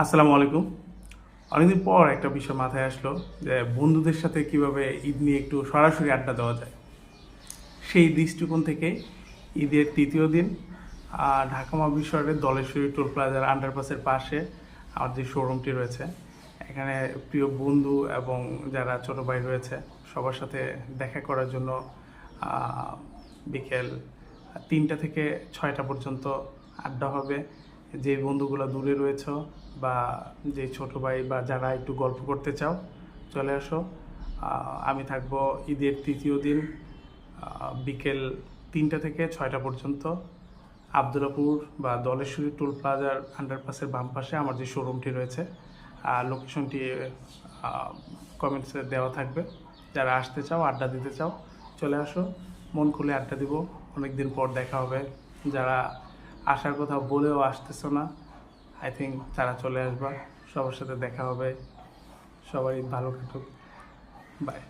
আসসালামু আলাইকুম। অনেকদিন পর একটা বিষয় মাথায় আসলো যে বন্ধুদের সাথে কিভাবে ঈদ নিয়ে একটু সরাসরি আড্ডা দেওয়া যায়। সেই দৃষ্টিকোণ থেকে ঈদের ৩য় দিন ঢাকা মহাবিশ্বরের ধলেশ্বরী টোল প্লাজার আন্ডারপাসের পাশে আমার যে শোরুমটি রয়েছে, এখানে প্রিয় বন্ধু এবং যারা ছোট ভাই রয়েছে সবার সাথে দেখা করার জন্য বিকেল ৩টা থেকে ৬টা পর্যন্ত আড্ডা হবে। যে বন্ধুগুলো দূরে রয়েছে বা যে ছোট ভাই বা যারা একটু গল্প করতে চাও, চলে আসো। আমি থাকবো ঈদের ৩য় দিন বিকেল ৩টা থেকে ৬টা পর্যন্ত আবদুল্লাপুর বা ধলেশ্বরী টোল প্লাজার আন্ডারপাসের বাম পাশে আমার যে শোরুমটি রয়েছে। লোকেশনটি কমেন্টসে দেওয়া থাকবে। যারা আসতে চাও, আড্ডা দিতে চাও, চলে আসো। মন খুলে আড্ডা দিব। অনেক দিন পর দেখা হবে। যারা আসার কথা বলেও আসতেছো না, আই থিঙ্ক তারা চলে আসবা। সবার সাথে দেখা হবে। সবাই ভালো কাটুক। বাই।